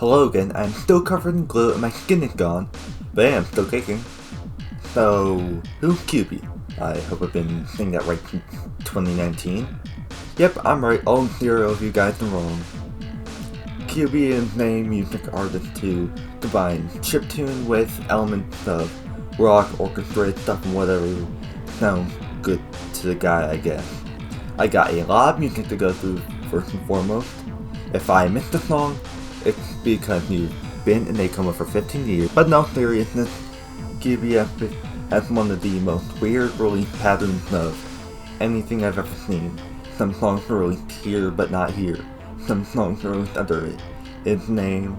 Hello again, I'm still covered in glue and my skin is gone, but I am still kicking. So, who's Kubbi? I hope I've been saying that right in 2019. Yep, I'm right, all 0 of you guys are wrong. Kubbi is a music artist to combine chiptune with elements of rock, orchestrated stuff, and whatever sounds good to the guy, I guess. I got a lot of music to go through first and foremost. If I missed a song, it's because you've been in a coma for 15 years. But no seriousness, Kubbi has one of the most weird release patterns of anything I've ever seen. Some songs are released here but not here. Some songs are released under his name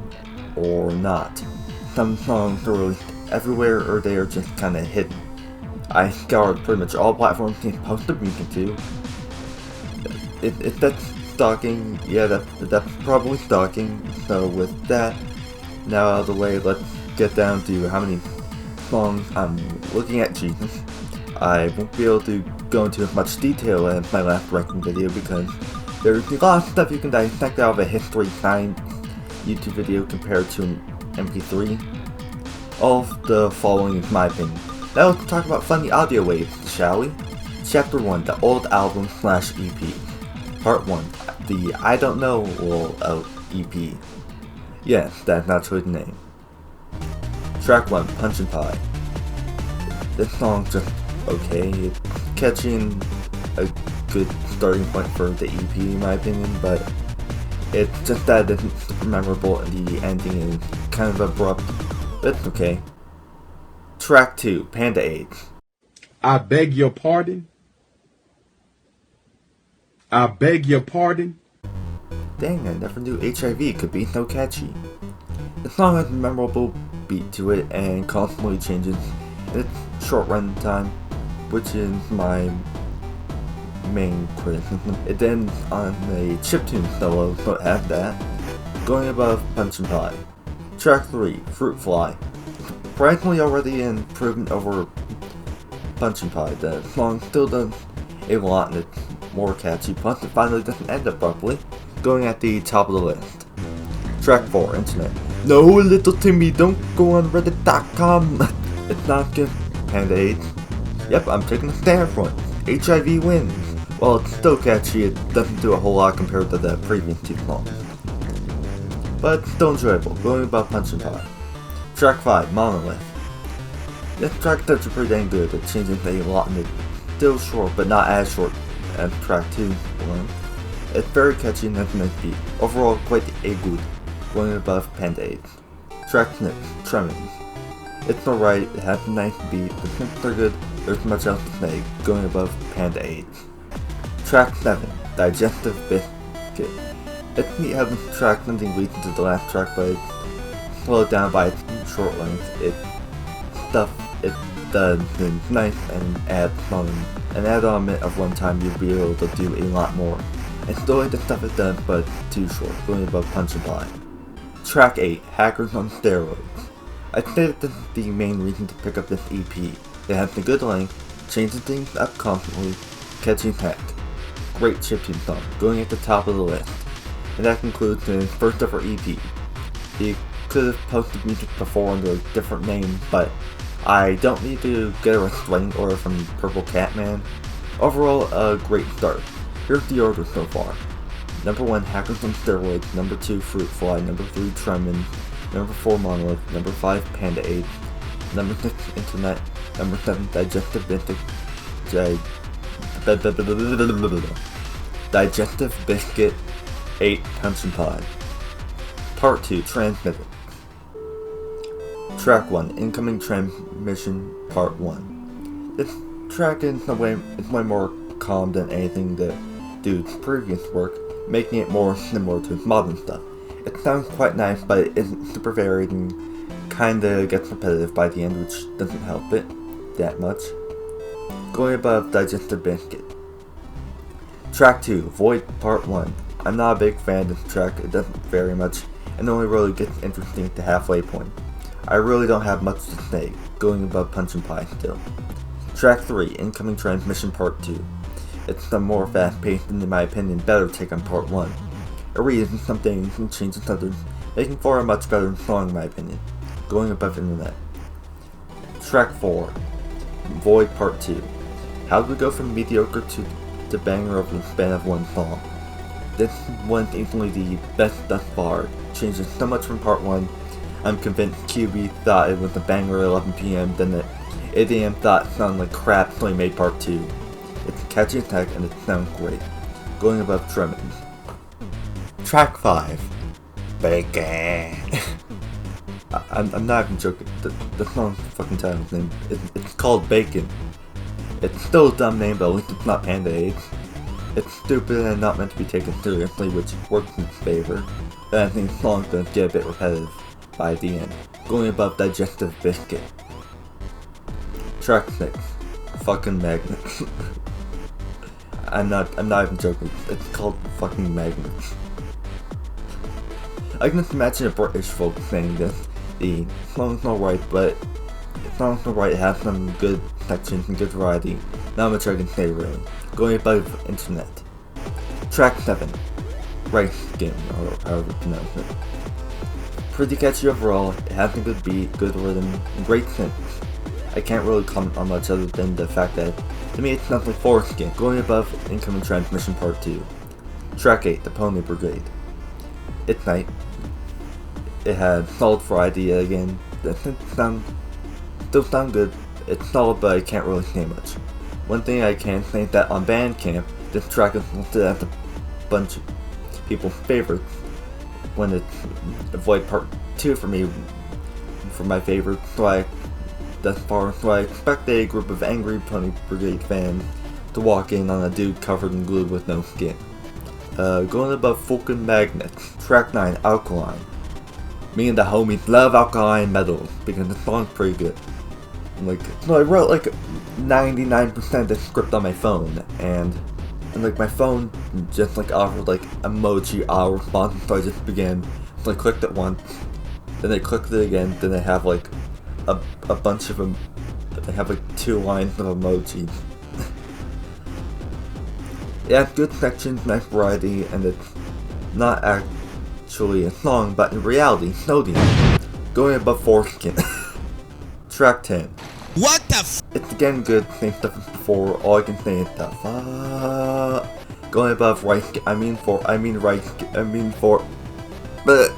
or not. Some songs are released everywhere or they are just kinda hidden. I scoured pretty much all platforms he's posted music to. If that's stalking, yeah, that's probably stalking. So with that now out of the way, let's get down to how many songs I'm looking at. Jesus, I won't be able to go into as much detail as my last ranking video because there's a lot of stuff you can dissect out of a history kind YouTube video compared to an MP3. All of the following is my opinion. Now let's talk about funny audio waves, shall we? Chapter 1, the old album / EP. Part 1, the I Don't Know EP. Yes, that's actually the name. Track 1, Punchin' Pie. This song's just okay. It's catchy and a good starting point for the EP in my opinion, but it's just that it isn't super memorable and the ending is kind of abrupt, but it's okay. Track 2, Panda AIDS. I beg your pardon? I beg your pardon? Dang, I never knew HIV could be so catchy. The song has a memorable beat to it and constantly changes in its short run time, which is my main criticism. It ends on a chiptune solo, so it has that, going above Punchin' Pie. Track 3, Fruit Fly. Surprisingly already an improvement over Punchin' Pie. The song still does a lot and it's more catchy, plus it finally doesn't end abruptly, going at the top of the list. Track 4, Internet. No, little Timmy, don't go on reddit.com. It's not just Panda AIDS. Yep, I'm taking a stand for it. HIV wins. While it's still catchy, it doesn't do a whole lot compared to the previous two songs. But it's still enjoyable, going above Punchin' Pie. Track 5, Monolith. This track does pretty dang good. It changes a lot and it's still short, but not as short as track 2 alone. It's very catchy and has a nice beat. Overall, quite a good, going above Panda AIDS. Track 6, Tremens. It's alright, it has a nice beat, the synths are good, there's much else to say, going above Panda AIDS. Track 7, Digestive Biscuit. It's neat how this track something leads into the last track, but it's slowed down by its short length. It does is nice and adds on an element of runtime. You'll be able to do a lot more. And still like the stuff it does, but it's too short, going above Punchin' Pie. Track 8, Hackers on Steroids. I'd say that this is the main reason to pick up this EP. It has a good length, changing things up constantly, catchy as heck. Great chiptune song, going at the top of the list. And that concludes the first ever EP. He could have posted music before under a different name, but I don't need to get a restraining order from Purple Catman. Overall, a great start. Here's the order so far. Number 1, Hackers on Steroids. Number 2, Fruit Fly. Number 3, Tremens. Number 4, Monolith. Number 5, Panda AIDS. Number 6, Internet. Number 7, Digestive Biscuit. Digestive Biscuit. 8, Punchin' Pie. Part 2, Transmitted. Track 1, Incoming Transmission, Part 1. This track is way more calm than anything that dude's previous work, making it more similar to his modern stuff. It sounds quite nice, but it isn't super varied and kinda gets repetitive by the end, which doesn't help it that much. Going above Digestive Biscuit. Track 2, Void Part 1. I'm not a big fan of this track, it doesn't vary much, and only really gets interesting at the halfway point. I really don't have much to say, going above Punchin' Pie still. Track 3, Incoming Transmission Part 2. It's the more fast-paced and, in my opinion, better take on Part 1. It reads something and changes other making for a much better song in my opinion, going above internet. Track 4, Void Part 2. How do we go from mediocre to banger over the span of one song? This one's easily the best thus far, changes so much from Part 1. I'm convinced Kubbi thought it was a banger at 11 PM, then at 8 AM thought it sounded like crap, so he made Part 2. It's catchy as heck and it sounds great, going above Tremens. Track 5, Bacon. I'm not even joking, the song's fucking title's name, it's called Bacon. It's still a dumb name, but at least it's not Panda AIDS. It's stupid and not meant to be taken seriously, which works in its favor. But I think the song's gonna get a bit repetitive by the end, going above Digestive Biscuit. Track 6, fucking Magnets. I'm not even joking, it's called fucking Magnets. I can just imagine a British folk saying this. The song's alright, but it has some good sections and good variety. Not much I can say really. Going above internet. Track 7, Rice Skin, or however you pronounce it. Pretty catchy overall, it has a good beat, good rhythm, and great synths. I can't really comment on much other than the fact that, to me, it sounds like foreskin. Going above Incoming Transmission Part 2. Track 8, The Pony Brigade. It's nice. It had solid variety again. The synths still sound good. It's solid, but I can't really say much. One thing I can say is that on Bandcamp, this track is listed as a bunch of people's favorites, when it's Void Part 2 for me, for my favorites, so I expect a group of angry Pony Brigade fans to walk in on a dude covered in glue with no skin. Going above Fucking Magnets. Track 9, Alkaline. Me and the homies love Alkaline Metals because the song's pretty good. So I wrote like 99% of the script on my phone, and like my phone just like offered like emoji auto response, so I just began. So I clicked it once, then I clicked it again, then I have like a bunch of them. I have like 2 lines of emojis. Yeah, it's good sections, nice variety, and it's not actually a song, but in reality, Snowden. Going above Foreskin. Track 10. What the f? It's again good, same stuff as before, all I can say is the Going above but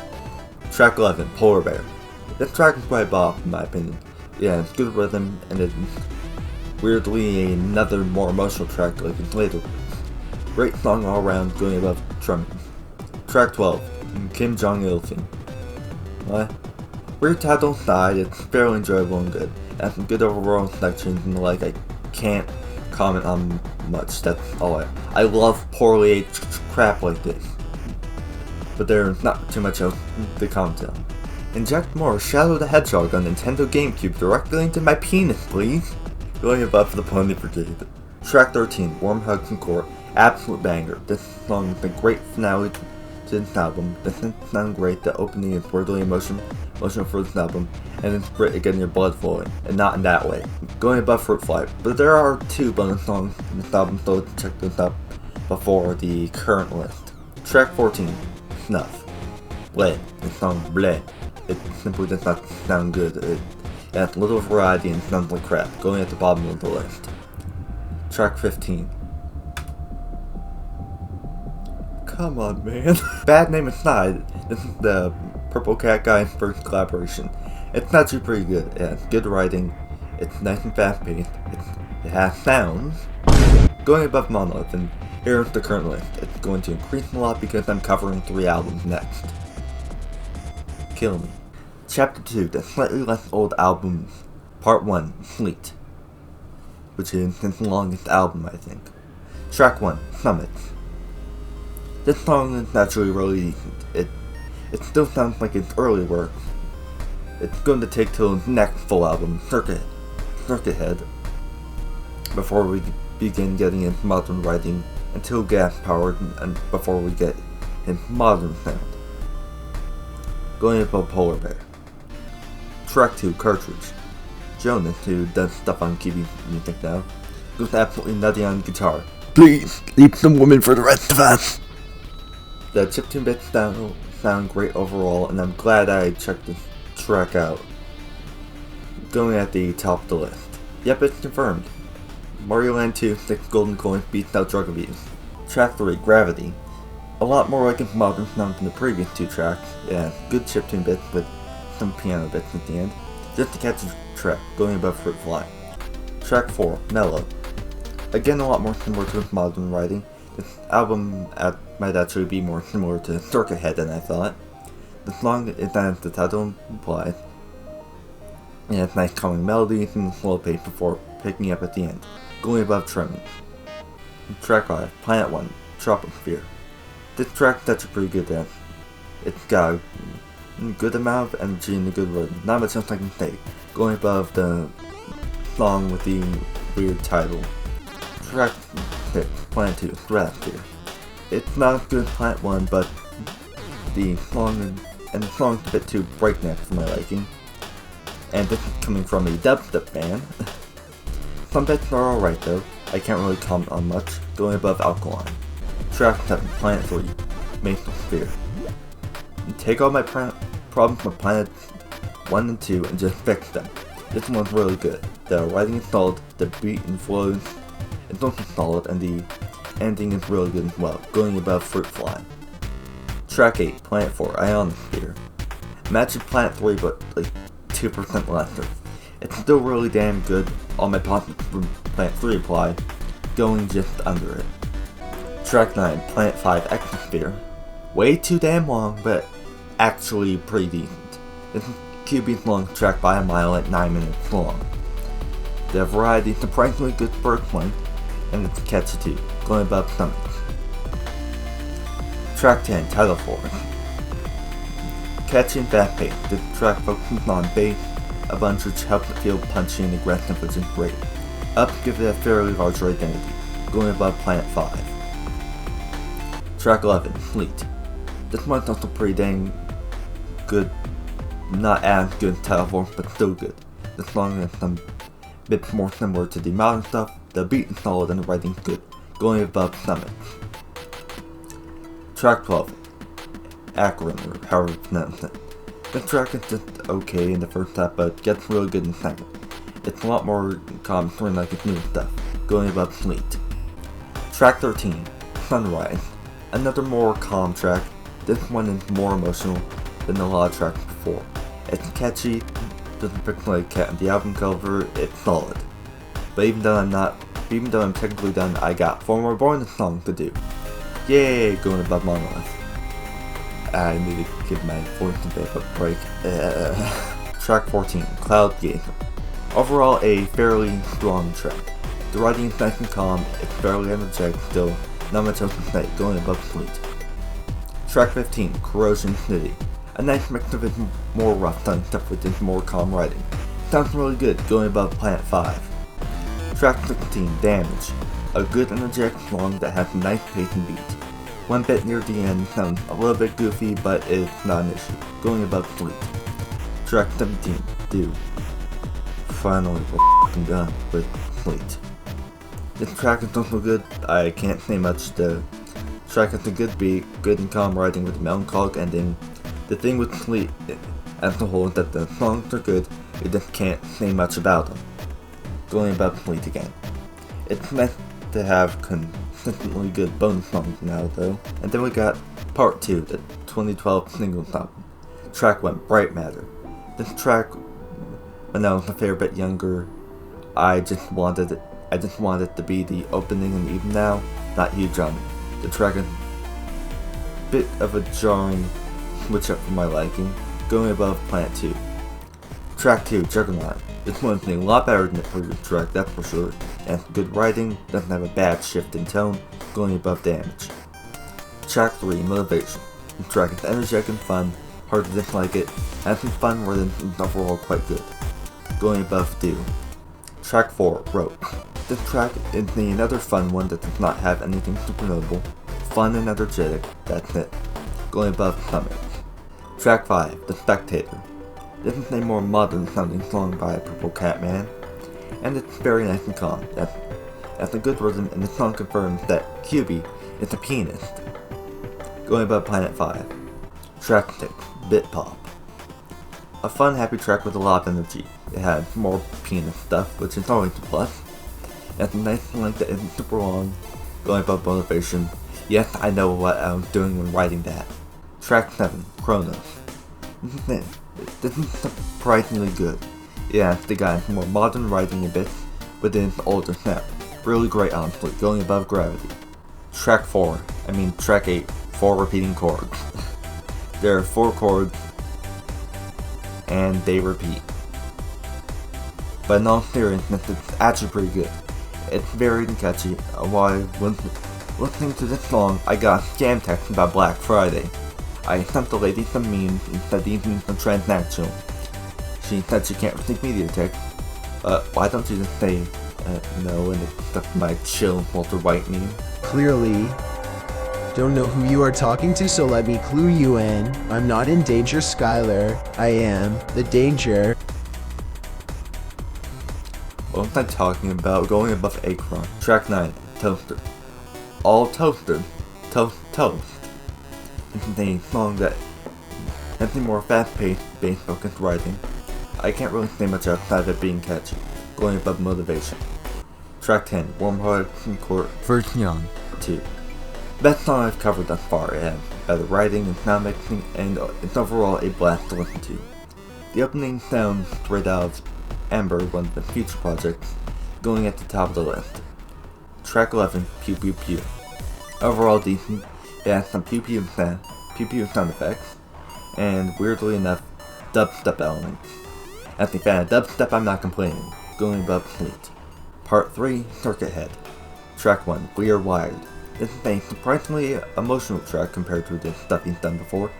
Track 11, Polar Bear. This track is quite bop in my opinion. Yeah, it's good rhythm, and it's weirdly another more emotional track like it's later. Great song all around, going above Tremens. Track 12, Kim Jong-il theme. What? Weird title aside, it's fairly enjoyable and good. It has some good overall sections and I can't comment on much, that's all I love poorly aged crap like this. But there's not too much else to comment on. Inject more Shadow the Hedgehog on Nintendo GameCube directly into my penis, please. Going above the Pony Brigade. Track 13, Warm Hugs and Core. Absolute banger. This song is a great finale to this album. The synths sound great, the opening is weirdly emotional for this album, and it's great at getting your blood flowing, and not in that way. Going above Fruit Fly, but there are 2 bonus songs in this album, so let's check this out before the current list. Track 14, Snuff. Bleh. The song Bleh. It simply does not sound good. It has little variety and sounds like crap, going at the bottom of the list. Track 15. Come on, man. Bad name aside, this is the Purple Cat Guy's first collaboration. It's actually pretty good. It has good writing, it's nice and fast paced, it has sounds. Going above Monolith, and here's the current list. It's going to increase a lot because I'm covering 3 albums next. Kill Me. Chapter 2, the slightly less old albums. Part 1, Fleet, which is his longest album, I think. Track 1, Summits. This song is naturally really decent. It still sounds like its early work. It's going to take till his next full album, Circuit Head, before we begin getting into modern writing, until gas powered and before we get his modern sound. Going above Polar Bear. Track 2, Cartridge. Jonas, who does stuff on Kubbi music now, goes absolutely nutty on guitar. Please, leave some women for the rest of us! The chiptune bits sound great overall, and I'm glad I checked this track out. Going at the top of the list. Yep, it's confirmed. Mario Land 2, 6 golden coins beats out drug abuse. Track 3, Gravity. A lot more like a modern sound than the previous 2 tracks. Yeah, good chiptune bits with some piano bits at the end. Just to catch the track, going above Fruit Fly. Track 4, Mellow. Again, a lot more similar to its modern writing. This album might actually be more similar to Circuit Head than I thought. The song is as the title implies. It has nice calming melodies and slow pace before picking up at the end, going above Tremors. Track 5, Planet 1, Troposphere. This track's actually pretty good dance. It's got a good amount of energy and a good rhythm, not much else I can say, going above the song with the weird title. Track 6, Planet 2, Stratosphere. It's not as good as Planet 1, but the song's a bit too breakneck for my liking. And this is coming from a dubstep fan. Some bits are alright though, I can't really comment on much, going above Alkaline. Track 7, Planet 3, Mesosphere. Take all my problems with Planet 1 and 2 and just fix them. This one's really good. The writing is solid, the beat and flows is also solid, and the ending is really good as well, going above Fruit Fly. Track 8, Planet 4, Ionosphere. Matches Planet 3 but like 2% lesser. It's still really damn good, all my positives from Planet 3 apply, going just under it. Track 9, Planet 5, Exosphere. Way too damn long, but actually pretty decent. This is Kubbi's longest track by a mile at 9 minutes long. The variety is surprisingly good for its length, and it's catchy too, going above Summits. Track 10, Tidal Force. Catchy and fast paced, this track focuses on bass, a bunch which helps it feel punchy and aggressive, which is great. Up gives it a fairly larger identity, going above Planet 5. Track 11, Fleet. This one's also pretty dang good, not as good as Tidal Force, but still good. The song is some bits more similar to the modern stuff, the beat is solid and the writing's good, going above Summit. Track 12, Akron, or however you pronounce it. This track is just okay in the first half, but gets really good in the second. It's a lot more calm, sort of like its new stuff, going above Fleet. Track 13, Sunrise. Another more calm track. This one is more emotional than a lot of tracks before. It's catchy, doesn't pick like cat on the album cover, it's solid. But even though I'm technically done, I got 4 more bonus songs to do. Yay, going above Monolith. I need to give my voice a bit of a break. Track 14, Cloud Gazer. Overall, a fairly strong track. The writing is nice and calm, it's fairly energetic still, not much else to say, going above Fleet. Track 15, Corrosion City. A nice mix of its more rough tongue stuff with its more calm writing. Sounds really good, going above Planet 5. Track 16, Damage. A good energetic song that has a nice pace and beat. One bit near the end sounds a little bit goofy, but it's not an issue, going above Fleet. Track 17, Do. Finally, we're f***ing done with Fleet. This track is also good, I can't say much. The track has a good beat, good and calm writing with a melancholic ending. The thing with Fleet as a whole is that the songs are good, you just can't say much about them. Going above Fleet again. It's nice to have consistently good bonus songs now though. And then we got Part 2, the 2012 singles album. Track 1, Bright Matter. This track, when I was a fair bit younger, I just wanted it to be the opening, and even now, not huge on it. The track is a bit of a jarring switch up for my liking, going above Planet 2. Track 2, Juggernaut. This one's a lot better than the previous track, that's for sure. It has good writing, doesn't have a bad shift in tone, going above Damage. Track 3, Motivation. The track is energetic and fun, hard to dislike it, has some fun rhythm, and is overall quite good, going above Do. Track 4, Rope. This track is another fun one that does not have anything super notable, fun and energetic, that's it, going above Summit. Track 5, The Spectator. This is a more modern sounding song by Purple Cat Man, and it's very nice and calm. That's a good rhythm, and the song confirms that Kubbi is a pianist, going above Planet 5. Track 6, Bit Pop. A fun, happy track with a lot of energy. It had more piano stuff, which is always a plus. It has a nice length that isn't super long, going above motivation. Yes, I know what I was doing when writing that. Track 7, Chronos. This is surprisingly good. Yeah, the guy's more modern writing a bit, but in its older snap. Really great honestly, going above gravity. Track 8, 4 repeating chords. There are 4 chords, and they repeat. But in all seriousness, it's actually pretty good. It's varied and catchy. While I was listening to this song, I got a scam text about Black Friday. I sent the lady some memes and said these memes are transactional. She said she can't receive media text. Why don't you just say no and accept my chill Walter White meme? Clearly, don't know who you are talking to, so let me clue you in. I'm not in danger, Skylar. I am the danger. What was I talking about? Going above Akron. Track 9, Toaster. All toasted. Toast. It's a song that has a more fast-paced, bass-focused writing. I can't really say much outside of it being catchy. Going above motivation. Track 10, Warm-Hearted Court Version 2. Best song I've covered thus far. It has better writing and sound mixing, and it's overall a blast to listen to. The opening sounds straight out of Amber, one of the future projects, going at the top of the list. Track 11, Pew Pew Pew. Overall decent. It has some pew pew sound effects, and weirdly enough, dubstep elements. As a fan of dubstep, I'm not complaining. Going above Fleet. Part 3, Circuit Head. Track 1, We Are Wired. This is a surprisingly emotional track compared to the stuff he's done before.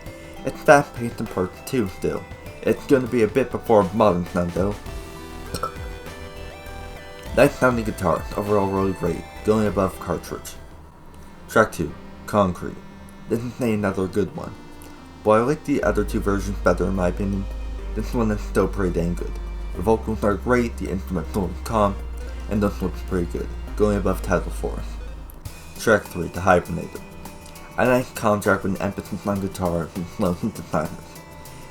It's fast paced in part 2 still. It's gonna be a bit before modern sound though. Nice sounding guitar, overall really great, going above Cartridge. Track 2, Concrete. This is another good one. While I like the other 2 versions better in my opinion, this one is still pretty dang good. The vocals are great, the instrumental is calm, and this looks pretty good, going above Tidal Force. Track 3, The Hibernator. A nice calm track with an emphasis on guitar and slow synthesizers.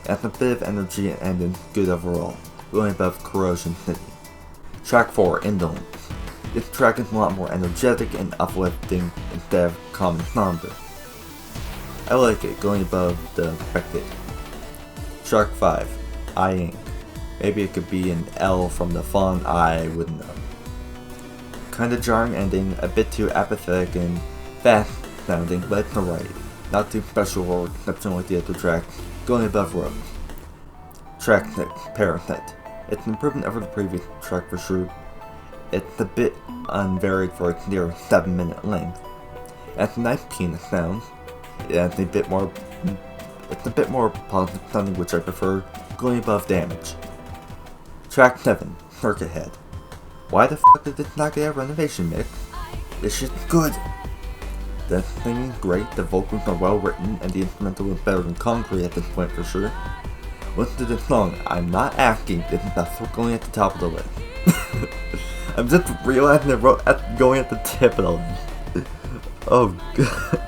It has a bit of energy and is good overall, going above Corrosion City. Track 4, Indolence. This track is a lot more energetic and uplifting instead of calm and somber. I like it, going above The Spectator. Track 5, I Ink. Maybe it could be an L from the font, I wouldn't know. Kinda jarring ending, a bit too apathetic and fast sounding, but it's alright. Not too special or exceptional like the other tracks, going above Rose. Track 6, Parasite. It's an improvement over the previous track for sure. It's a bit unvaried for its near 7-minute length. It has a nice piano sound. It has a bit more positive sounding, which I prefer, going above Damage. Track 7, Circuit Head. Why the fuck did this not get a renovation mix? This shit's good! The singing is great, the vocals are well written, and the instrumental is better than Concrete at this point for sure. Listen to this song, I'm not asking, this is going at the top of the list. I'm just realizing I wrote going at the tip of the list. Oh god.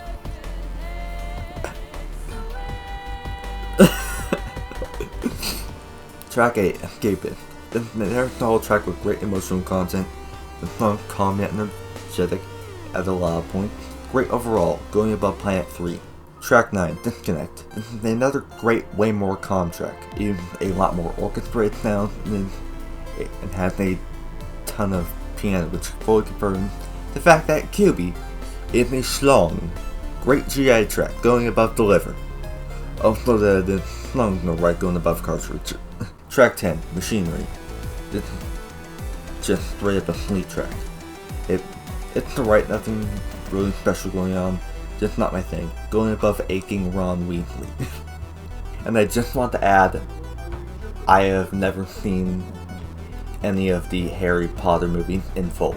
Track 8, Escapist. This is an entire track with great emotional content. The song is calm yet energetic at a lot of points. Great overall, going above Planet 3. Track 9, Disconnect. This is another great, way more calm track. It uses a lot more orchestrated sounds and has a ton of piano, which fully confirms the fact that Kubbi is a schlong. Great GI track, going above Deliver. Also the slung no right, going above Cartridge. Track 10, Machinery. This is just straight up a sleep track. It's alright, nothing really special going on, just not my thing. Going above Aching Ron Weasley. And I just want to add, I have never seen any of the Harry Potter movies in full.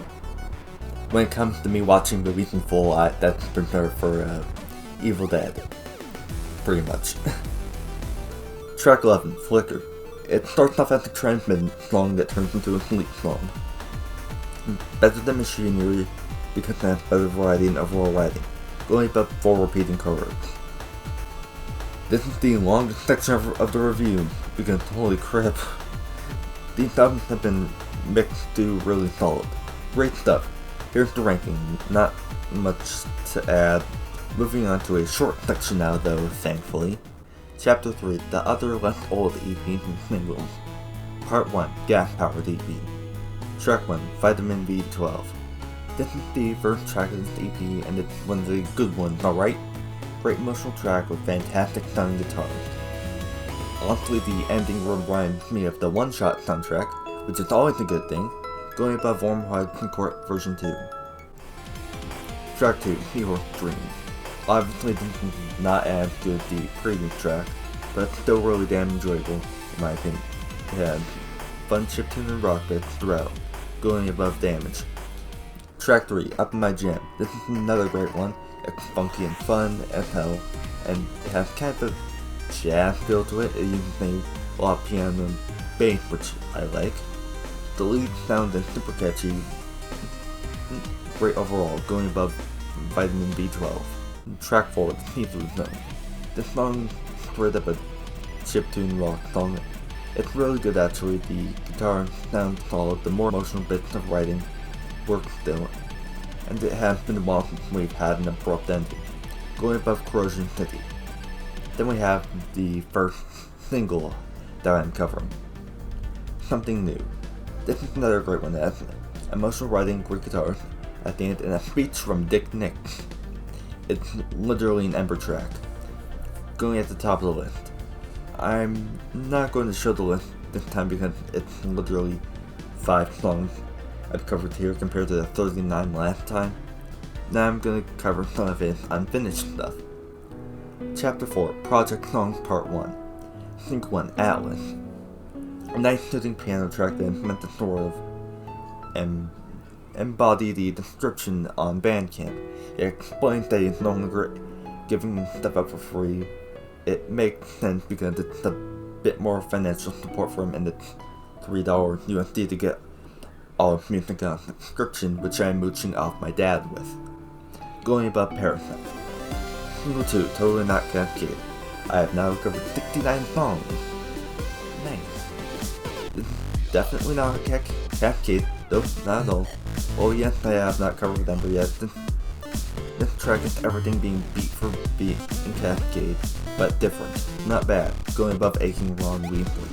When it comes to me watching movies in full, that's prepared for Evil Dead. Pretty much. Track 11, Flicker. It starts off as a transmitted song that turns into a sleep song. Better than Machinery because it has better variety and overall writing, going above 4 repeating chords. This is the longest section of the review because holy crap, these albums have been mixed to really solid. Great stuff. Here's the ranking, not much to add. Moving on to a short section now though, thankfully. Chapter 3, the other less old EPs and singles. Part 1, Gas Powered EP. Track 1, Vitamin B12. This is the first track of this EP and it's one of the good ones, alright? Great emotional track with fantastic sounding guitars. Honestly, the ending reminds me of the One Shot soundtrack, which is always a good thing, going above Warm Hearts and Court version 2. Track 2, Hero Dreams. Obviously this is not as good as the previous track, but it's still really damn enjoyable, in my opinion. It has fun chiptune and rock bits throughout, going above Damage. Track 3, Up in My Jam. This is another great one. It's funky and fun as hell, and it has kind of a jazz feel to it. It uses a lot of piano and bass, which I like. The lead sound is super catchy. Great overall, going above Vitamin B12. Track 4, The Seafood Zone. This song is straight up a chiptune rock song. It's really good actually. The guitar sounds solid, the more emotional bits of writing work still, and it has been a while since we've had an abrupt ending, going above Corrosion City. Then we have the first single that I'm covering, Something New. This is another great one that has emotional writing, great guitars at the end, and a speech from Dick Nix. It's literally an Ember track, going at the top of the list. I'm not going to show the list this time because it's literally 5 songs I've covered here compared to the 39 last time. Now I'm going to cover some of his unfinished stuff. Chapter 4, Project Songs Part 1. Sync 1, Atlas. A nice soothing piano track that is meant to sort of embody the description on Bandcamp. It explains that it's no longer giving stuff up for free. It makes sense because it's a bit more financial support for him, and it's $3 USD to get all of music on subscription, which I'm mooching off my dad with. Going above Parasite. Single 2, Totally Not Cascade. I have now covered 69 songs. Nice. This is definitely not a cascade, though, not at all. Oh yes, I have not covered them, but yes, this track is everything being beat for beat in Cascade, but different. Not bad. Going above Aching Ron Weasley.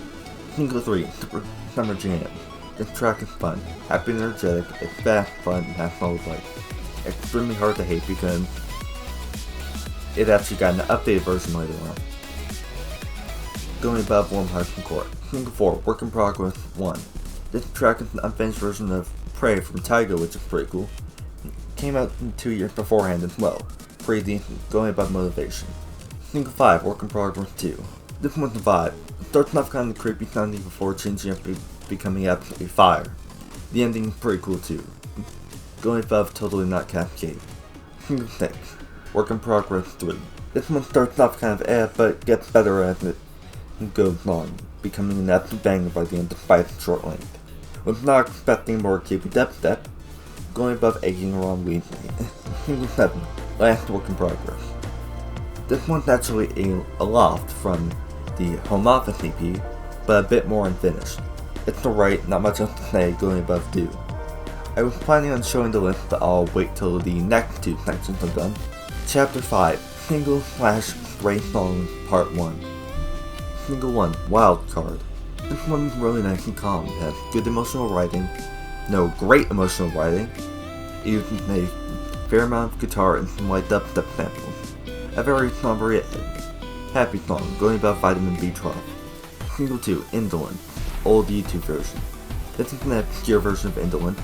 Single 3, Super Summer Jam. This track is fun, happy and energetic, it's fast, fun, and has solid life. Extremely hard to hate because it actually got an updated version later on. Going above Warm Hearts and Court. Single 4, Work in Progress 1. This track is an unfinished version of Pray from Tygo, which is pretty cool. Came out 2 years beforehand as well. Pretty decent, going above Motivation. Single 5, Work in Progress 2. This one's a vibe. It starts off kind of creepy sounding before changing up to becoming absolutely fire. The ending is pretty cool too. Going above Totally Not Cascade. Single 6, Work in Progress 3. This one starts off kind of but gets better as it goes on, becoming an absolute banger by the end despite its short length. Was not expecting more creepy dubstep. Going above Aching Around Weasley. Single 7, Last Work in Progress. This one's actually a loft from the Home Office EP, but a bit more unfinished. It's alright, not much else to say, going above Due. I was planning on showing the list, but I'll wait till the next 2 sections are done. Chapter 5, Single/Stray Songs Part 1. Single 1, Wild Card. This one's really nice and calm. It has good emotional writing, no great emotional writing. It uses a fair amount of guitar and some light dubstep samples. A very somber yet happy song, going above Vitamin B12. Single 2, Indolent, old YouTube version. This is an obscure version of Indolent.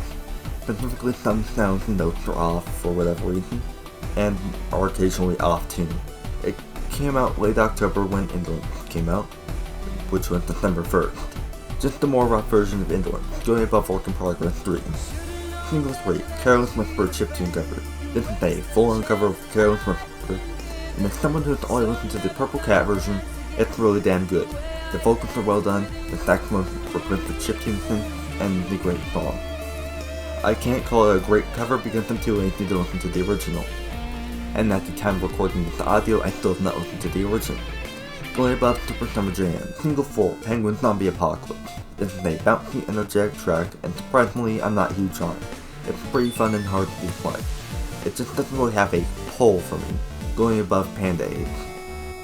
Specifically, some sounds and notes are off for whatever reason, and are occasionally off tune. It came out late October when Indolent came out, which was December 1st. Just a more rough version of Indolent, going above Work in Progress 3. Single 3, Careless Whisper Chiptune cover. This is a full-on cover of Careless Whisper, and as someone who's only listened to the Purple Cat version, it's really damn good. The vocals are well done, the saxophone represents the chiptune synth, and the great song. I can't call it a great cover because I'm too lazy to listen to the original. And at the time of recording this audio, I still have not listened to the original. Going above Super Summer Jam, Single 4, Penguin Zombie Apocalypse. This is a bouncy, energetic track, and surprisingly, I'm not huge on it. It's pretty fun and hard to play. It just doesn't really have a pull for me, going above Panda Age.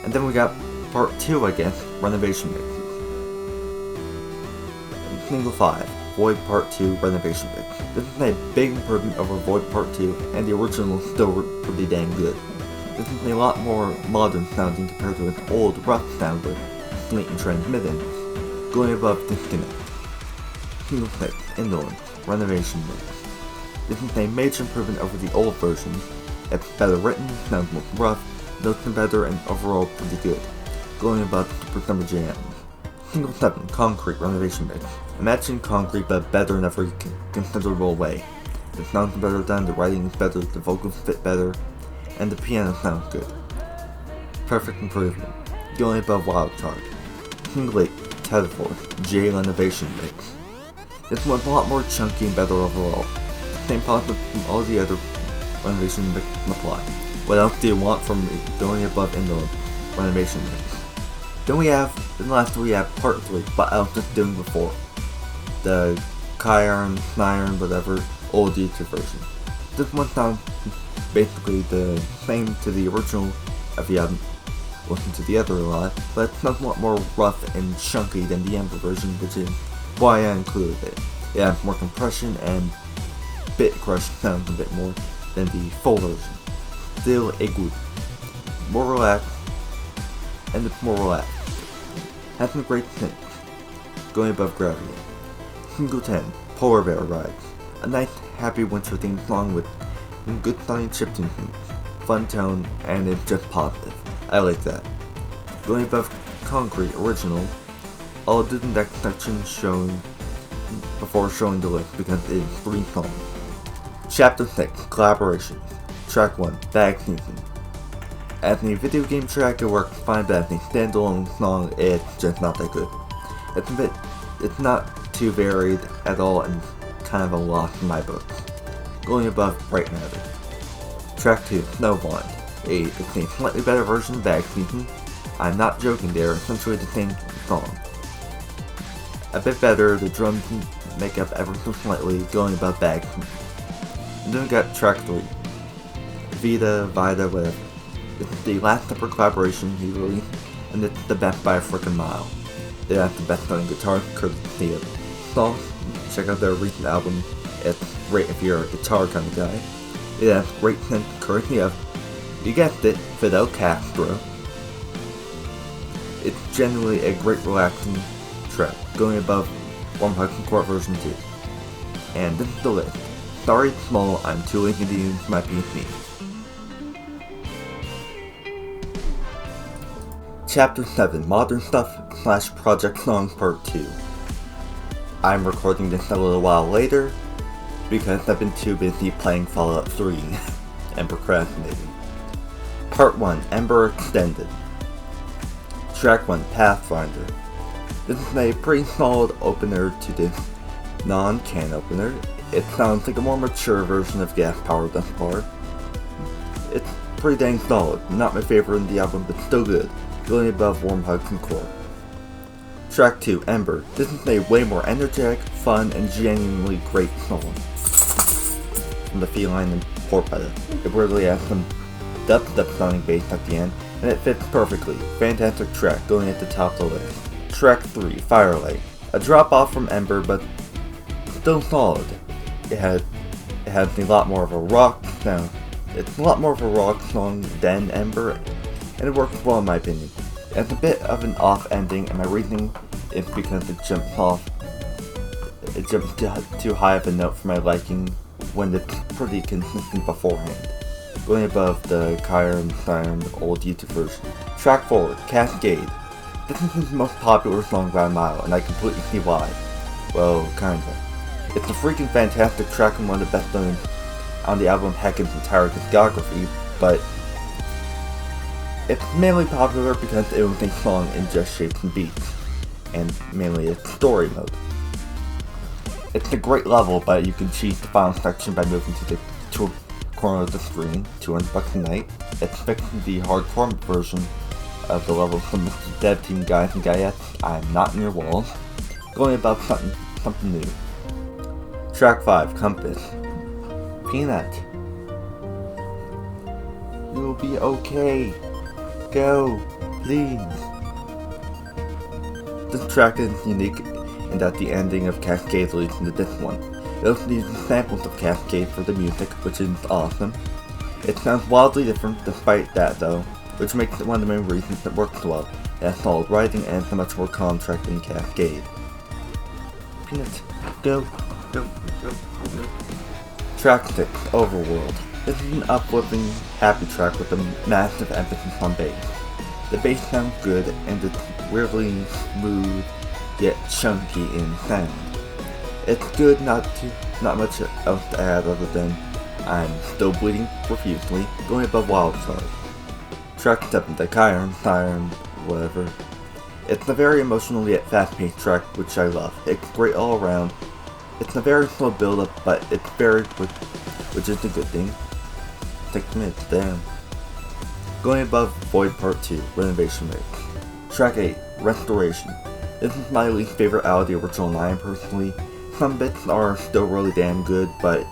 And then we got part 2, I guess, Renovation Mixes. Single 5, Void Part 2 Renovation Mix. This is a big improvement over Void Part 2, and the original is still pretty dang good. This is a lot more modern sounding compared to its old rough sound with slate and transmitted, going above Disconnect. Single 6, Indolence Renovation Mix. This is a major improvement over the old version. It's better written, sounds more rough, notes are better, and overall pretty good. Going above Super Summer Jam. Single 7, Concrete Renovation Mix. Imagine Concrete but better in every considerable way. The sounds are better done, the writing is better, the vocals fit better, and the piano sounds good. Perfect improvement. Going above Wildcard. Single 8, Tetherforce J Renovation Mix. This one's a lot more chunky and better overall. Same concept from all the other renovation mixes can apply. What else do you want from me going above Indolence Renovation Mix? Then lastly we have part 3, what I was just doing before. The Chiron, Sniron, whatever, old YouTube version. This one sounds basically the same to the original if you haven't listened to the other a lot, but it sounds a lot more rough and chunky than the Ember version, which is why I included it. It has more compression and bit crush sounds a bit more than the full version. Still a good. More relaxed, and it's more relaxed. Has some great things. Going above Gravity. Single 10, Polar Bear Rides. A nice, happy winter themed song with some good sounding chiptune themes, fun tone, and it's just positive. I like that. Going above Concrete Original, I'll do the next section shown before showing the list because it is 3 songs. Chapter 6, Collaborations. Track 1, Bag Season. As a video game track, it works fine, but as a standalone song, it's just not that good. It's not too varied at all and kind of a loss in my book. Going above Bright Matter. Track 2, Snowblind. It's a slightly better version of Bag Season. I'm not joking, they're essentially the same song. A bit better, the drums make up ever so slightly, going above Bag Season. And then we got track 3, Vida, whatever. It's the last ever collaboration he released, and it's the best by a frickin' mile. It has the best selling guitar courtesy of Sauce. Check out their recent album, it's great if you're a guitar kind of guy. It has great synth courtesy of, you guessed it, Fidel Castro. It's generally a great relaxing track, going above Warm Hugs and Court version 2. And this is the list. Sorry it's small, I'm too lazy to use my PC. Chapter 7, Modern Stuff / Project Songs Part 2. I'm recording this a little while later because I've been too busy playing Fallout 3 and procrastinating. Part 1, Ember Extended. Track 1, Pathfinder. This is a pretty solid opener to this non-can opener. It sounds like a more mature version of Gas Power thus far. It's pretty dang solid. Not my favorite in the album, but still good. Going above Warm Hugs and Core. Track 2, Ember. This is a way more energetic, fun, and genuinely great song. From the feline and porpel. It really has some dubstep sounding bass at the end, and it fits perfectly. Fantastic track, going at the top of the list. Track 3, Firelight. A drop off from Ember, but still solid. It has a lot more of a rock sound. It's a lot more of a rock song than Ember, and it works well in my opinion. It has a bit of an off ending, and my reasoning is because it jumps too high of a note for my liking when it's pretty consistent beforehand. Going above the Chiron Siren old YouTube version. Track 4, Cascade. This is his most popular song by a mile, and I completely see why. Well, kinda. It's a freaking fantastic track and one of the best known on the album Heckin's entire discography, but it's mainly popular because it was a song in just shapes and beats, and mainly its story mode. It's a great level, but you can cheat the final section by moving to the corner of the screen, $200 a night. It's fixing the hardcore version of the level from the dev team guys and gayettes, I'm not in your walls. Going above something new. Track 5, Compass. Peanut. You'll be okay. Go, please. This track is unique in that the ending of Cascade leads into this one. It also uses samples of Cascade for the music, which is awesome. It sounds wildly different despite that though, which makes it one of the main reasons it works well. It has solid writing and so much more contract than Cascade. Peanuts, go. Track 6, Overworld. This is an uplifting, happy track with a massive emphasis on bass. The bass sounds good and it's weirdly smooth yet chunky in sound. It's good, not much else to add other than I'm still bleeding profusely, going above wild card. Track 7, the Siren, whatever. It's a very emotional yet fast-paced track which I love. It's great all around. It's a very slow build-up, but it's very quick, which is a good thing. 6 minutes, damn. Going above Void Part 2, Renovation Mix. Track 8, Restoration. This is my least favorite out of the original 9 personally. Some bits are still really damn good, but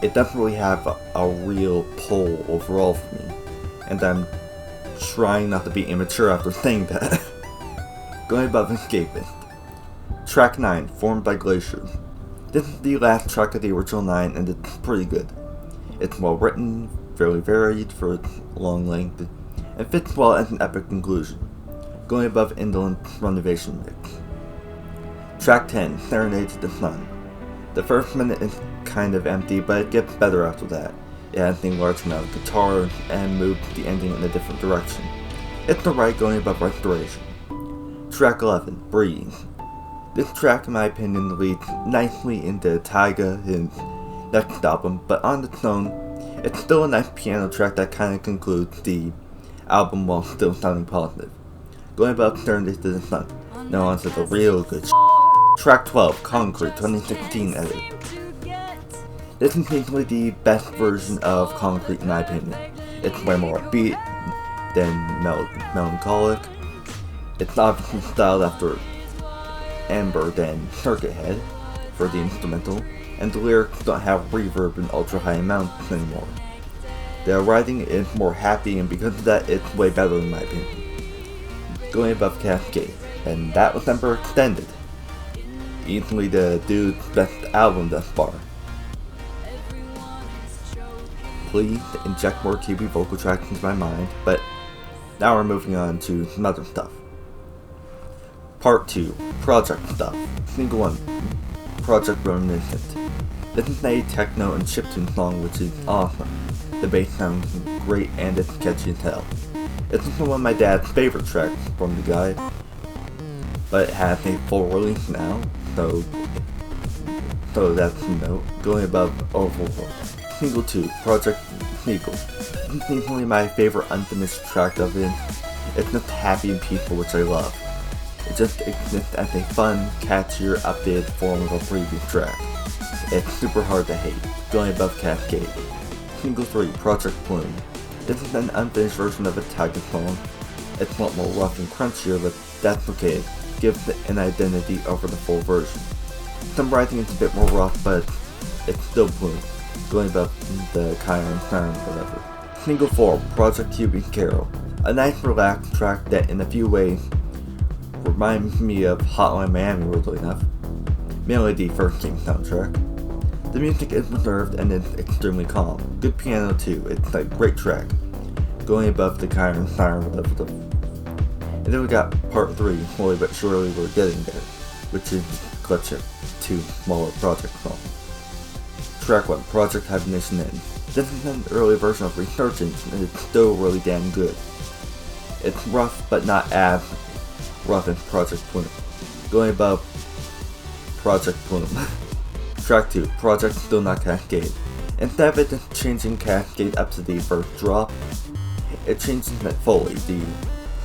it doesn't really have a real pull overall for me. And I'm trying not to be immature after saying that. Going above Escapist. Track 9, Formed by Glaciers. This is the last track of the original 9 and it's pretty good. It's well written, fairly varied for its long length, and fits well as an epic conclusion. Going above Indolent Renovation Mix. Track 10, Serenade to the Sun. The first minute is kind of empty, but it gets better after that. It has a large amount of guitar and moves the ending in a different direction. It's alright going above Restoration. Track 11, Breathe. This track, in my opinion, leads nicely into Taiga's next album, but on its own, it's still a nice piano track that kind of concludes the album while still sounding positive. Going above Serenade to the Sun. Now on to the real good Track 12, Concrete, 2016 edit. This is easily the best version of Concrete in my opinion. It's way more upbeat than melancholic. It's obviously styled after Amber than Circuit Head for the instrumental, and the lyrics don't have reverb in ultra high amounts anymore. The writing is more happy, and because of that, it's way better in my opinion. Going above Cascade, and that was Emperor Extended. Easily the dude's best album thus far. Please inject more Kubbi vocal tracks into my mind, but now we're moving on to some other stuff. Part 2, Project Stuff. Single 1, Project Reminiscent. This is a techno and chiptune song which is awesome. The bass sounds great and it's catchy as hell. It's also one of my dad's favorite tracks from the guy, but it has a full release now, so that's a note. Going above Overworld. Single 2, Project Sneakle. This is easily my favorite unfinished track of it. It's just happy and peaceful, which I love. It just exists as a fun, catchier, updated form of a previous track. It's super hard to hate. Going above Cascade. Single 3, Project Plume. This is an unfinished version of a Taiga song. It's a lot more rough and crunchier, but that's okay. It gives it an identity over the full version. Some writing is a bit more rough, but it's still Plume. Going above the Siren, whatever. Single 4, Project Kubbi's Carol. A nice relaxed track that in a few ways reminds me of Hotline Miami, weirdly enough. Mainly the first game soundtrack. The music is reserved and it's extremely calm. Good piano too, it's a great track. Going above the Siren, whatever the... And then we got part 3, slowly but surely we're getting there, which is Clutch It, 2 smaller project songs. Track 1, Project Hibernation Inn. This is an early version of Resurgence and it's still really damn good. It's rough but not as rough as Project Plume. Going above Project Plume. Track 2, Project Still Not Cascade. Instead of it just changing Cascade up to the first drop, it changes it fully. The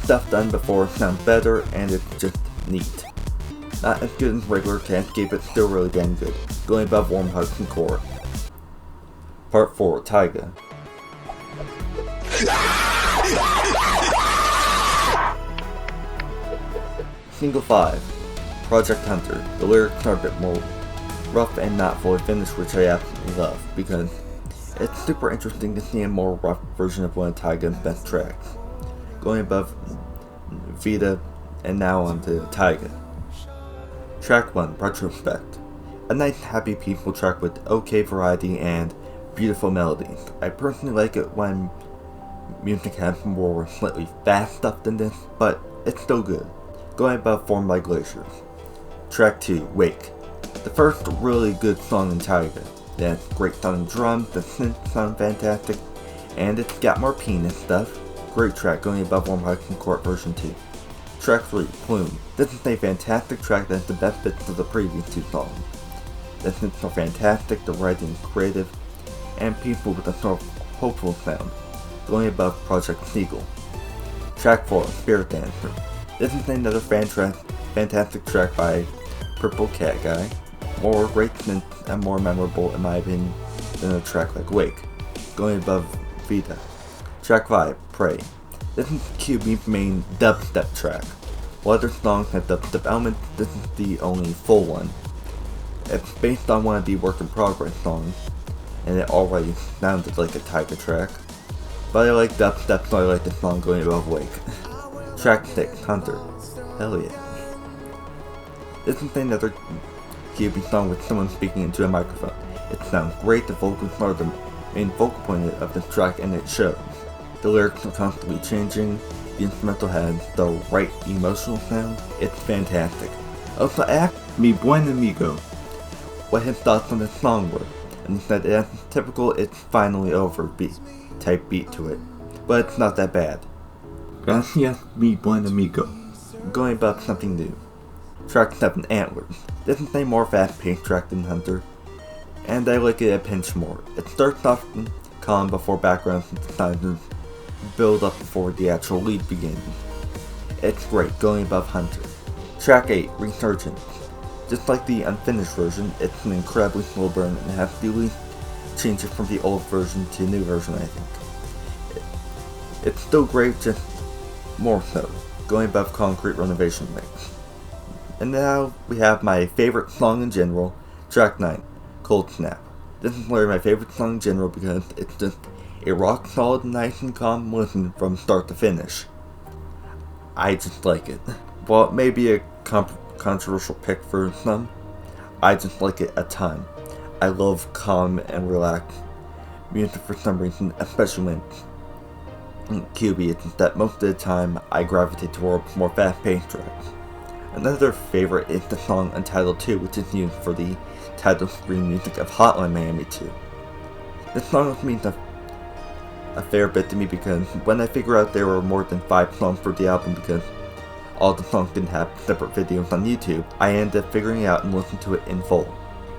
stuff done before sounds better and it's just neat. Not as good as regular Cascade, but still really damn good. Going above Warm Hugs and Core. Part 4, Taiga. Single 5, Project Hunter. The lyrics are a bit more rough and not fully finished, which I absolutely love, because it's super interesting to see a more rough version of one of Taiga's best tracks. Going above Vita and now on to Taiga. Track 1, Retrospect. A nice happy peaceful track with okay variety and beautiful melodies. I personally like it when music has more slightly fast stuff than this, but it's still good. Going above Formed by Glaciers. Track 2, Wake. The first really good song in Taiga. It has great sounding drums, the synths sound fantastic, and it's got more penis stuff. Great track, going above Warm Hudson Court version 2. Track 3, Plume. This is a fantastic track that has the best bits of the previous two songs. The synths are fantastic, the writing is creative, and peaceful with a sort of hopeful sound, going above Project Seagull. Track 4, Spirit Dancer. This is another fantastic track by Purple Cat Guy. More great synths and more memorable in my opinion than a track like Wake, going above Vita. Track 5, Pray. This is Kubbi's main dubstep track. While other songs have dubstep elements, this is the only full one. It's based on one of the work in progress songs, and it already sounded like a Taiga track. But I like dubstep, so I like the song going above Wake. Track 6, Hunter. Hell yeah. This is another Kubbi song with someone speaking into a microphone. It sounds great, the vocals are the main focal point of this track, and it shows. The lyrics are constantly changing, the instrumental has the right emotional sound, it's fantastic. Also asked mi buen amigo what his thoughts on this song were, and he said it has a typical "it's finally over" type beat to it, but it's not that bad. Gracias mi buen amigo. Going above something new. Track 7, Antlers. This is a more fast-paced track than Hunter, and I like it a pinch more. It starts off calm before background synthesizers build up before the actual lead begins. It's great, going above Hunter. Track 8, Resurgence. Just like the unfinished version, it's an incredibly slow burn and has the least changes from the old version to the new version, I think. It's still great, just more so, going above Concrete Renovation Mix. And now we have my favorite song in general, Track 9, Cold Snap. This is literally my favorite song in general because it's just a rock solid, nice and calm listen from start to finish. I just like it. While it may be a controversial pick for some, I just like it a ton. I love calm and relaxed music for some reason, especially when Kubbi. It's just that most of the time I gravitate towards more fast-paced tracks. Another favorite is the song Untitled 2, which is used for the title screen music of Hotline Miami 2. This song means a fair bit to me because when I figure out there were more than 5 songs for the album because all the songs didn't have separate videos on YouTube, I ended up figuring it out and listened to it in full,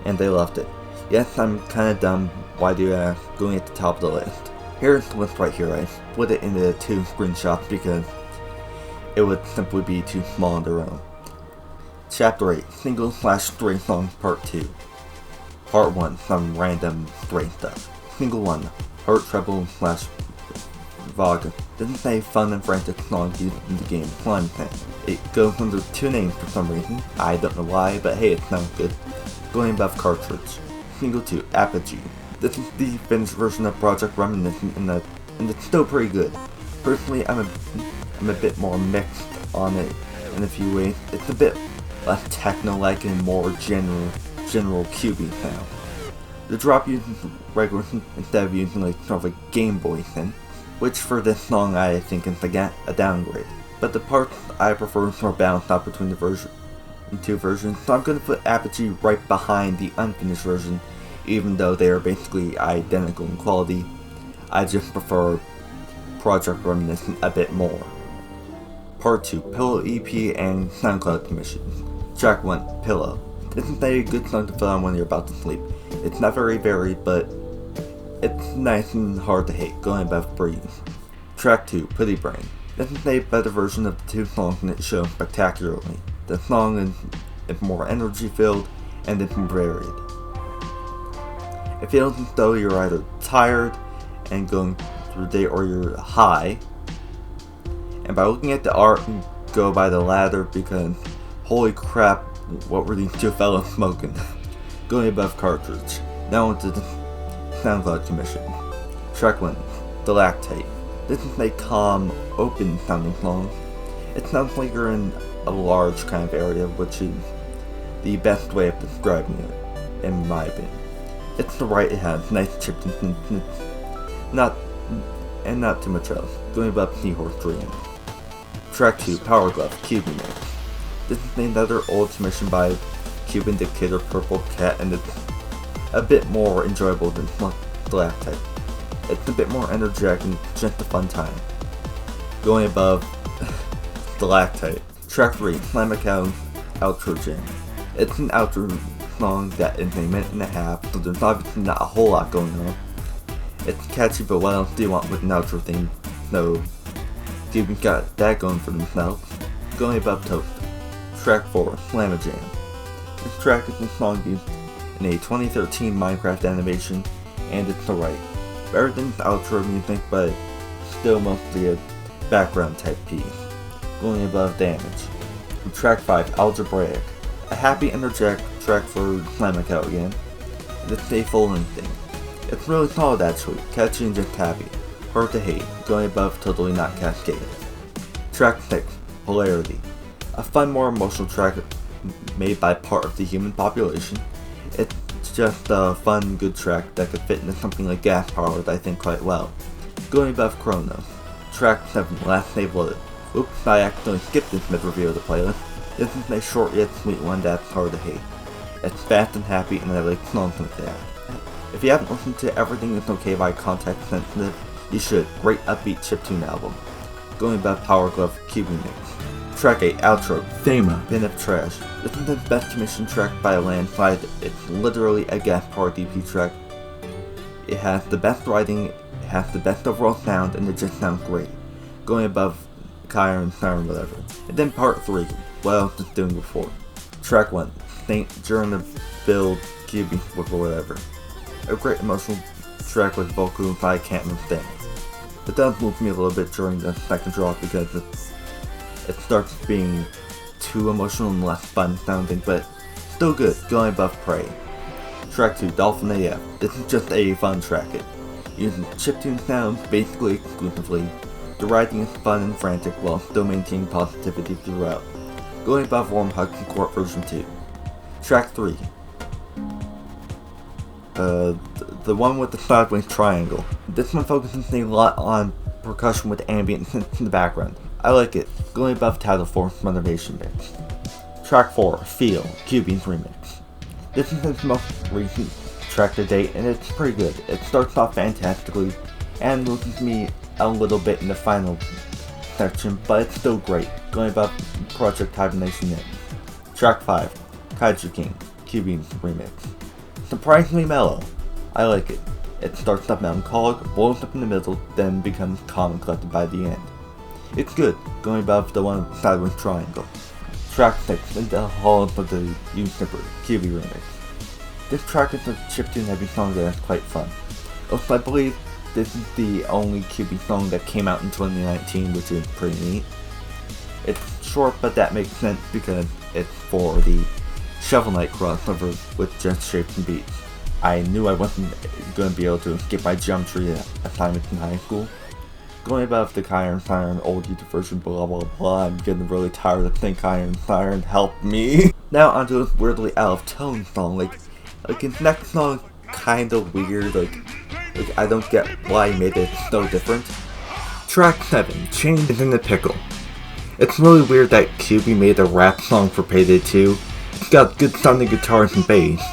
and they loved it. Yes, I'm kinda dumb, why do you ask, going at the top of the list. Here's the list right here. I split it into 2 screenshots because it would simply be too small on their own. Chapter 8, Single/Stray Songs Part 2. Part 1, some random stray stuff. Single 1, Heart Treble/Vaga. This is a fun and frantic song used in the game Slime Tank. It goes under 2 names for some reason, I don't know why, but hey, it sounds good. Going above Cartridge. Single 2, Apogee. This is the finished version of Project Reminiscent and it's still pretty good. Personally, I'm a bit more mixed on it in a few ways. It's a bit less techno-like and more general Kubbi sound. The drop uses regular synth instead of using like sort of a Game Boy synth, which for this song I think is a downgrade. But the parts I prefer is more balanced out between the 2 versions, so I'm going to put Apogee right behind the unfinished version, even though they are basically identical in quality. I just prefer Project Reminiscent a bit more. Part 2, Pillow EP and SoundCloud submissions. Track 1, Pillow. This is a good song to put on when you're about to sleep. It's not very varied, but it's nice and hard to hate, going above Breeze. Track 2, Pretty Brain. This is a better version of the 2 songs and it shows spectacularly. The song is more energy filled and it's more varied. It feels as though you're either tired and going through the day or you're high. And by looking at the art, go by the latter because Holy crap, what were these two fellows smoking? Going above cartridge. Now into the SoundCloud commission. Track 1, The Lactate. This is a calm, open sounding song. It sounds like you're in a large kind of area, which is the best way of describing it, in my opinion. It's the right, it has nice chiptune, not too much else. Going above Seahorse Dream. Track 2, Power Glove, Kubbi mix. This is another old commission by Cuban dictator Purple Cat, and it's a bit more enjoyable than the Lactate. It's a bit more energetic and just a fun time. Going above the Lactate. Track 3, Slamacao Outro Jam. It's an outro song that is a minute and a half, so there's obviously not a whole lot going on. It's catchy, but what else do you want with an outro theme? So, Cuban got that going for themselves. Going above Toast. Track 4, Slamma Jam. This track is a song used in a 2013 Minecraft animation, and it's alright. Better than outro music, but still mostly a background type piece. Going above Damage. Track 5, Algebraic. A happy, energetic track for Slamacao again. It's a full-length thing. It's really solid actually, catchy and just happy. Hard to hate, going above Totally Not Cascaded. Track 6, Polarity. A fun, more emotional track made by part of the human population. It's just a fun, good track that could fit into something like Gas Powered, I think, quite well. Going above Chronos. Track 7, Last Save Loaded. Oops, I accidentally skipped this mid-review of the playlist. This is a short yet sweet one that's hard to hate. It's fast and happy, and I like songs like that. If you haven't listened to Everything Is Okay by Context Sensitive, you should. Great upbeat chiptune album. Going above Power Glove, Kubbi mix. Track 8, Outro, Fama, Bin of Trash. This is the best commissioned track by a landslide. It's literally a gas-powered DP track. It has the best writing, it has the best overall sound, and it just sounds great. Going above Kyron, Siren, whatever. And then part 3, what I was just doing before. Track 1, Saint during the build, Kubbi, whatever. A great emotional track with vocals I can't understand. It does move me a little bit during the second drop because it starts being too emotional and less fun sounding, but still good, going above Prey. Track 2, Dolphin AF. This is just a fun track. It uses chiptune sounds basically exclusively. The writing is fun and frantic while still maintaining positivity throughout. Going above Warm Hugs and Court version 2. Track 3. The one with the sideways triangle. This one focuses a lot on percussion with ambient synths in the background. I like it. Going above Title 4's Motivation mix. Track 4, Feel, Kubbi's remix. This is his most recent track to date, and it's pretty good. It starts off fantastically, and loses me a little bit in the final section, but it's still great. Going above Project Hibernation Ends. Track 5, Kaiju King, Kubbi's remix. Surprisingly mellow. I like it. It starts up melancholic, blows up in the middle, then becomes calm and collected by the end. It's good, going above the one with the sideways triangle. Track 6, In the Halls of the Usurper, Kubbi remix. This track is a chiptune heavy song that is quite fun. Also, I believe this is the only Kubbi song that came out in 2019, which is pretty neat. It's short, but that makes sense because it's for the Shovel Knight crossover with Just Shapes and Beats. I knew I wasn't going to be able to skip my geometry assignments in high school. Going above the Kyron Siren old YouTube version, blah blah blah, I'm getting really tired of saying Kyron Siren, help me! Now onto this weirdly out of tone song, like his next song kinda weird, like I don't get why he made it so different. Track 7, Chains in the Pickle. It's really weird that Kubbi made a rap song for Payday 2. It's got good sounding guitars and bass.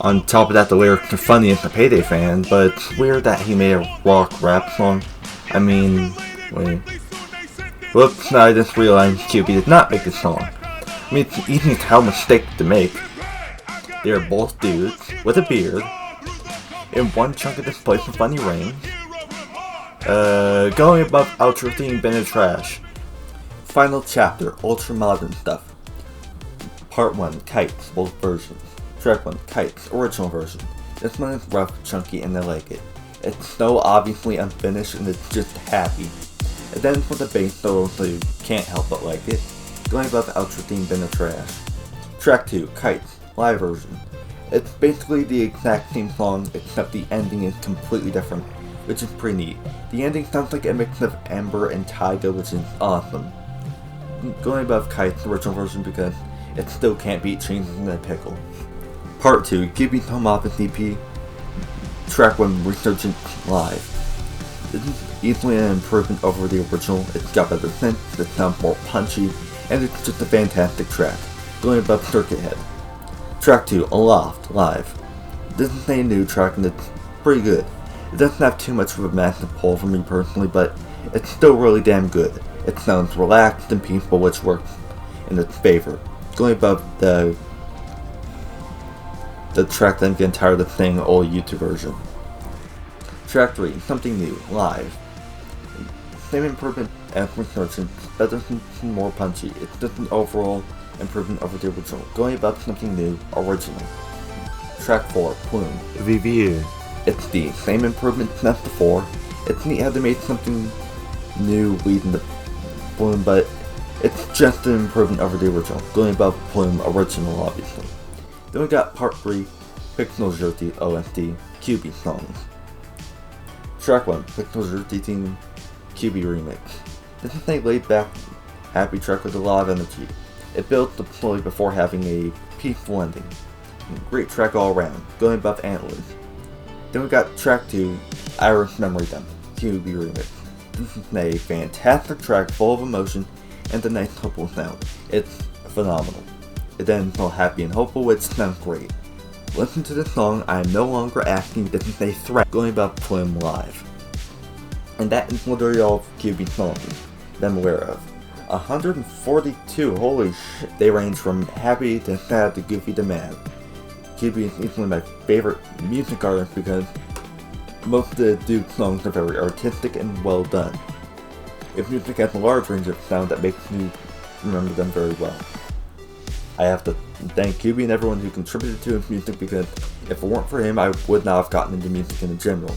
On top of that, the lyrics are funny as a Payday fan, but it's weird that he made a rock rap song. I mean, wait. Whoops, I just realized Kubbi did not make this song. I mean, it's easy to tell mistake to make. They are both dudes, with a beard, in one chunk of this place with funny rings. Going above outro theme, Bin of Trash. Final chapter, ultra modern stuff. Part 1, Kites, both versions. Track 1, Kites, original version. This one is rough, chunky, and I like it. It's so obviously unfinished and it's just happy. It ends with a bass solo, so you can't help but like it. Going above outro theme bin of trash. Track 2, Kites, live version. It's basically the exact same song except the ending is completely different, which is pretty neat. The ending sounds like a mix of Amber and Tyga, which is awesome. Going above Kites' original version because it still can't beat Chains in a Pickle. Part 2, Kubbi's Home Office EP. Track 1, Resurgent Live. This is easily an improvement over the original. It's got better synths, it sounds more punchy, and it's just a fantastic track. Going above Circuit Head. Track 2, Aloft, live. This is a new track and it's pretty good. It doesn't have too much of a massive pull for me personally, but it's still really damn good. It sounds relaxed and peaceful, which works in its favor. Going above the track that I'm getting tired of saying old YouTube version. Track 3, Something New, live. Same improvement as Resurgent, better and more punchy. It's just an overall improvement over the original. Going above Something New, original. Track 4, Plume, Review. It's the same improvement as before. It's neat how they made something new leading to Plume, but it's just an improvement over the original. Going above Plume, original obviously. Then we got Part 3, Pixel Jerty OST, Kubbi songs. Track 1, Pixel Jerty Team, Kubbi remix. This is a laid back, happy track with a lot of energy. It builds up slowly before having a peaceful ending. Great track all around, going above Antlers. Then we got track 2, Iris Memory Dump, Kubbi remix. This is a fantastic track full of emotion and a nice hopeful sound. It's phenomenal. It ends all happy and hopeful, which sounds great. Listen to this song, I am no longer asking, this is a threat, going above Plume live. And that is literally all of Kubbi's songs that I'm aware of. 142, holy shit. They range from happy to sad to goofy to mad. Kubbi is easily my favorite music artist because most of the dude's songs are very artistic and well done. His music has a large range of sound that makes me remember them very well. I have to thank Kubbi and everyone who contributed to his music because if it weren't for him, I would not have gotten into music in general.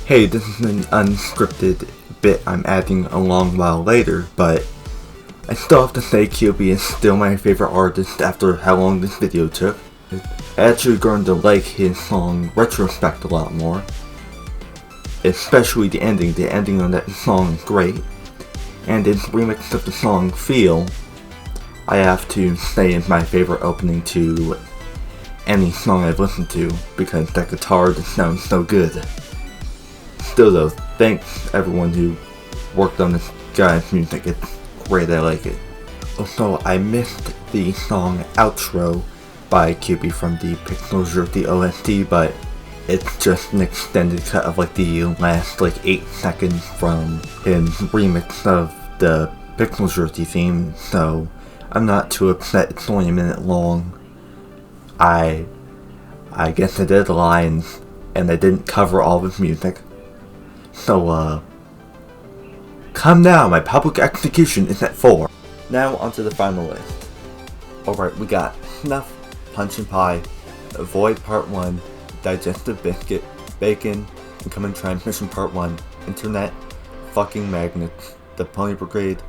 Hey, this is an unscripted bit I'm adding a long while later, but I still have to say Kubbi is still my favorite artist after how long this video took. I actually grown to like his song Retrospect a lot more. Especially the ending on that song is great. And his remix of the song Feel, I have to say is my favorite opening to any song I've listened to because that guitar just sounds so good. Still though, thanks everyone who worked on this guy's music, it's great, I like it. Also, I missed the song Outro by Kubbi from the Pixel Jerty OST, but it's just an extended cut of like the last 8 seconds from his remix of the Pixel Jerty theme, so I'm not too upset, it's only a minute long. I guess I did the lines, and I didn't cover all of his music. So, come now, my public execution is at 4. Now onto the final list. Alright, we got Snuff, Punch and Pie, Avoid Part 1, Digestive Biscuit, Bacon, Incoming Transmission Part 1, Internet, Fucking Magnets, The Pony Brigade,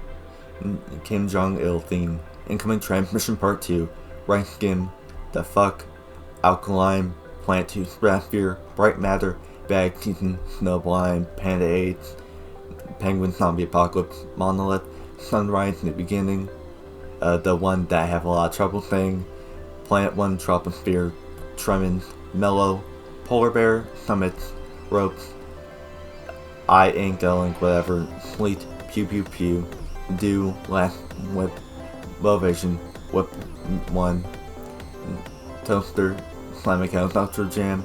Kim Jong-il Theme, Incoming Transmission Part 2, Rice Skim, The Fuck, Alkaline, Plant 2 Stratosphere, Bright Matter, Bag Season, Snowblind, Panda AIDS, Penguin Zombie Apocalypse, Monolith, Sunrise in the Beginning, the one that I have a lot of trouble saying, Planet 1 Troposphere, Tremens, Mellow, Polar Bear, Summits, Ropes, I Ain't Going, whatever, Sleet, Pew Pew Pew, Do, Last Whip, Low Vision, Whip 1, Toaster, Slime Account, Outro Jam,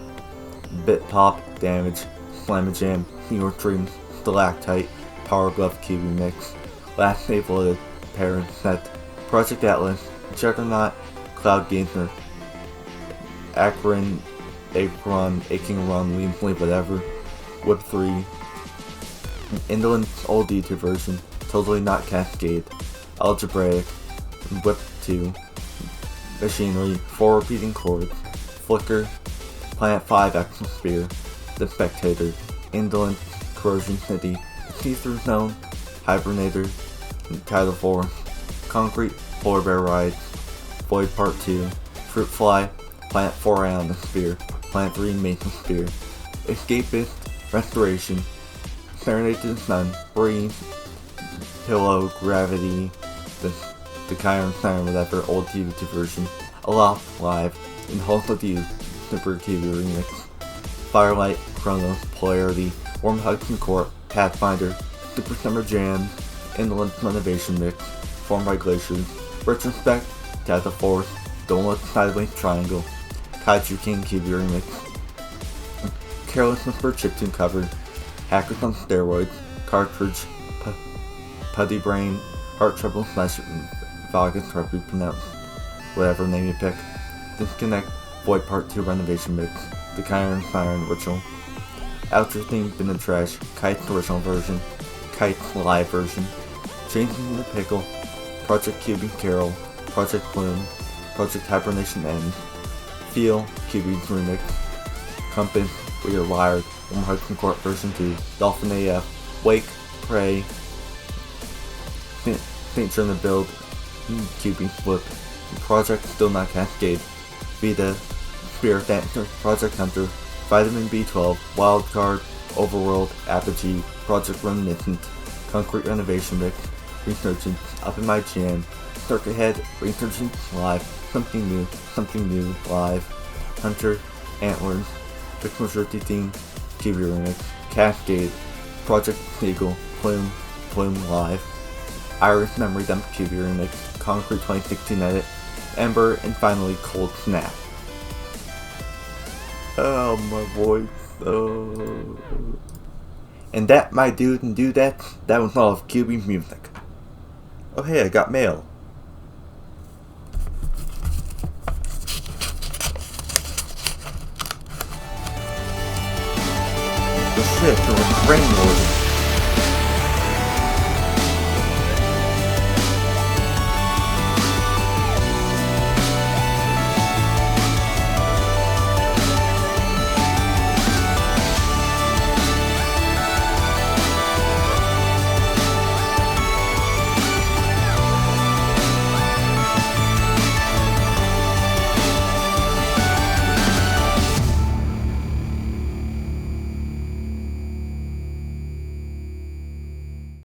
Bit Pop, Damage, Slime Jam, New York Dreams, Stalactite, Power Glove Kubbi Mix, Last Stable Parent Set, Project Atlas, Juggernaut, Cloud Gazer, Akron, Aching Run, Leanfully, whatever, Whip 3, Indolent's old YouTube version, Totally Not Cascade, Algebraic, Whip 2, Machinery, 4 Repeating Chords, Flicker, Planet 5 Exosphere, The Spectator, Indolent, Corrosion City, See-Through Zone, Hibernator, Tidal Force, Concrete, Polar Bear Ride, Void Part 2, Fruit Fly, Planet 4 Ionosphere, Planet 3 Mason-Sphere, Escapist, Restoration, Serenade to the Sun, Breathe, Pillow, Gravity, the Chiron Sign, whatever, old TV version, Aloft Live, and Hulk with You, Super TV Remix, Firelight, Chronos, Polarity, Warm Hugs and Court, Pathfinder, Super Summer Jam, Indolent Renovation Mix, Formed by Glaciers, Retrospect, Taz of Force, Don't Look Sideways Triangle, Kaiju King QB Remix, Carelessness for Chiptune cover, Hackers on Steroids, Cartridge, Putty Brain, Heart Trouble / Vagus, however you pronounce, whatever name you pick, Disconnect, Void Part 2 Renovation Mix, The Chiron Siren Ritual, Outro Theme Bin and Trash, Kite's original version, Kite's live version, Changing the Pickle, Project Kubbi Carol, Project Bloom, Project Hibernation End, Feel, Kubbi's Remix, Compass, We Are Wired, Warm Hugs and Court version 2, Dolphin AF, Wake, Prey, Saint John the Build, Kubbi Flip, Project Still Not Cascade, Vita, Spirit Dancer, Project Hunter, Vitamin B12, Wildcard, Overworld, Apogee, Project Reminiscent, Concrete Renovation Mix, Resurgence, Up in My Jam, Circuit Head, Resurgence Live, Something New, Live, Hunter, Antlers, Fictional Shirty Theme, TV Remix, Cascade, Project Eagle, Plume Live, Iris Memory Dump TV Remix, Concrete 2016 Edit, Ember, and finally Cold Snap. Oh, my voice. Oh. And that, my dude and dudettes, that was all of Kubbi's music. Oh hey, I got mail. The shit, there was rain warning.